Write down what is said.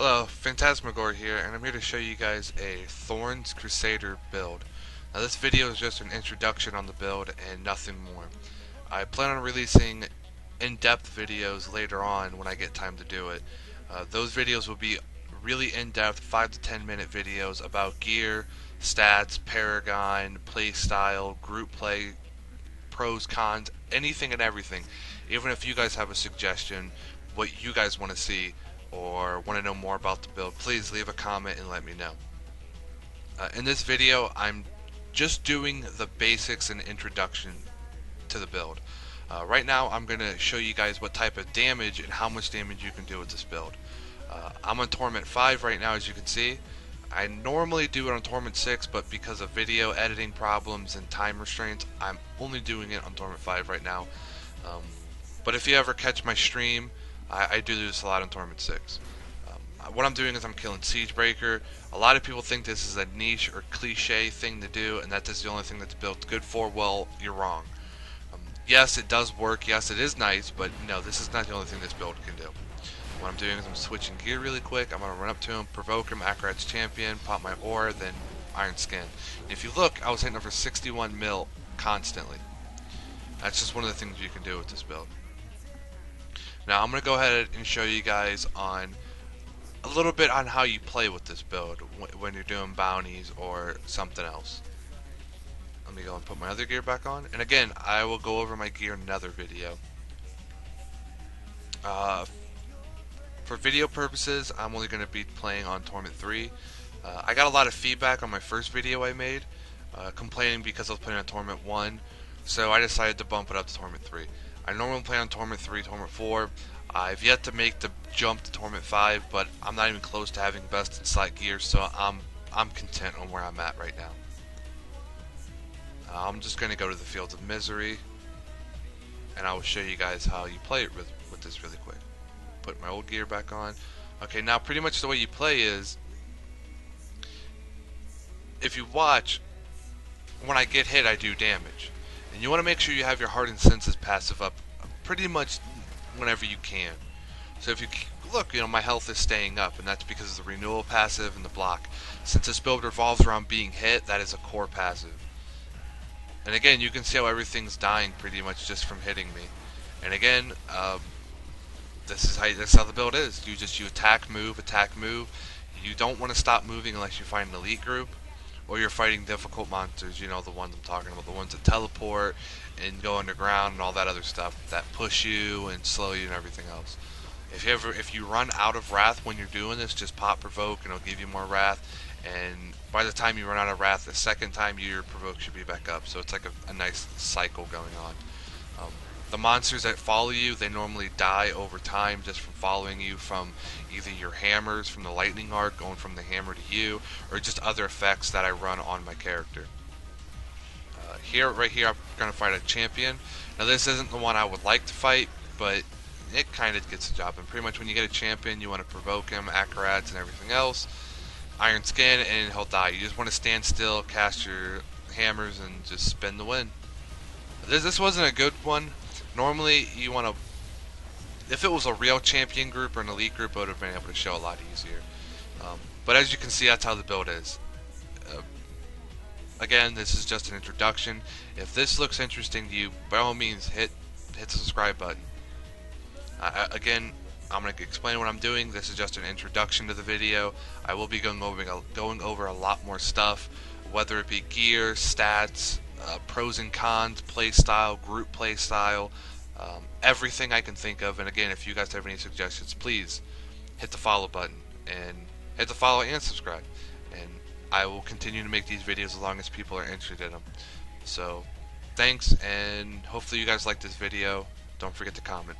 Hello, Fantasmagore here, and I'm here to show you guys a Thorns Crusader build. Now this video is just an introduction on the build and nothing more. I plan on releasing in-depth videos later on when I get time to do it. Those videos will be really in-depth, 5 to 10 minute videos about gear, stats, paragon, play style, group play, pros, cons, anything and everything. Even if you guys have a suggestion, what you guys want to see, or want to know more about the build, please leave a comment and let me know. In this video, I'm just doing the basics and introduction to the build. Right now, I'm going to show you guys what type of damage and how much damage you can do with this build. I'm on Torment 5 right now, as you can see. I normally do it on Torment 6, but because of video editing problems and time restraints, I'm only doing it on Torment 5 right now. But if you ever catch my stream, I do this a lot on Torment 6. What I'm doing is I'm killing Siegebreaker. A lot of people think this is a niche or cliche thing to do, and that this is the only thing that's built good for. Well, you're wrong. Yes, it does work. Yes, it is nice, but no, this is not the only thing this build can do. What I'm doing is I'm switching gear really quick. I'm going to run up to him, provoke him, Akkrat's champion, pop my ore, then Iron Skin. And if you look, I was hitting over 61 mil constantly. That's just one of the things you can do with this build. Now I'm going to go ahead and show you guys on a little bit on how you play with this build when you're doing bounties or something else. Let me go and put my other gear back on, and again I will go over my gear in another video. For video purposes, I'm only going to be playing on Torment 3. I got a lot of feedback on my first video I made, complaining because I was playing on Torment 1, so I decided to bump it up to Torment 3. I normally play on Torment 3, Torment 4. I've yet to make the jump to Torment 5, but I'm not even close to having best in slot gear, so I'm content on where I'm at right now. I'm just going to go to the Fields of Misery, and I will show you guys how you play it with this really quick. Put my old gear back on. Okay, now pretty much the way you play is, if you watch, when I get hit I do damage. And you want to make sure you have your Hardened Senses passive up pretty much whenever you can. So if you look, my health is staying up, and that's because of the renewal passive and the block. Since this build revolves around being hit, that is a core passive. And again, you can see how everything's dying pretty much just from hitting me. And again, this is how the build is. You attack, move, attack, move. You don't want to stop moving unless you find an elite group, or you're fighting difficult monsters, the ones I'm talking about, the ones that teleport and go underground and all that other stuff that push you and slow you and everything else. If you run out of wrath when you're doing this, just pop provoke and it'll give you more wrath, and by the time you run out of wrath the second time, your provoke should be back up. So it's like a nice cycle going on. The monsters that follow you, they normally die over time just from following you, from either your hammers from the lightning arc going from the hammer to you, or just other effects that I run on my character. Right here I'm going to fight a champion. Now this isn't the one I would like to fight, but it kind of gets the job. And pretty much when you get a champion, you want to provoke him, Akkrat's and everything else, Iron Skin, and he'll die. You just want to stand still, cast your hammers, and just spin the win. This wasn't a good one. Normally, you want to, if it was a real champion group or an elite group, I would have been able to show a lot easier. But as you can see, that's how the build is. Again, this is just an introduction. If this looks interesting to you, by all means, hit the subscribe button. Again, I'm going to explain what I'm doing. This is just an introduction to the video. I will be going over a lot more stuff, whether it be gear, stats, pros and cons, play style, group play style, everything I can think of. And again, if you guys have any suggestions, please hit the follow button and hit the follow and subscribe, and I will continue to make these videos as long as people are interested in them. So thanks, and hopefully you guys like this video. Don't forget to comment.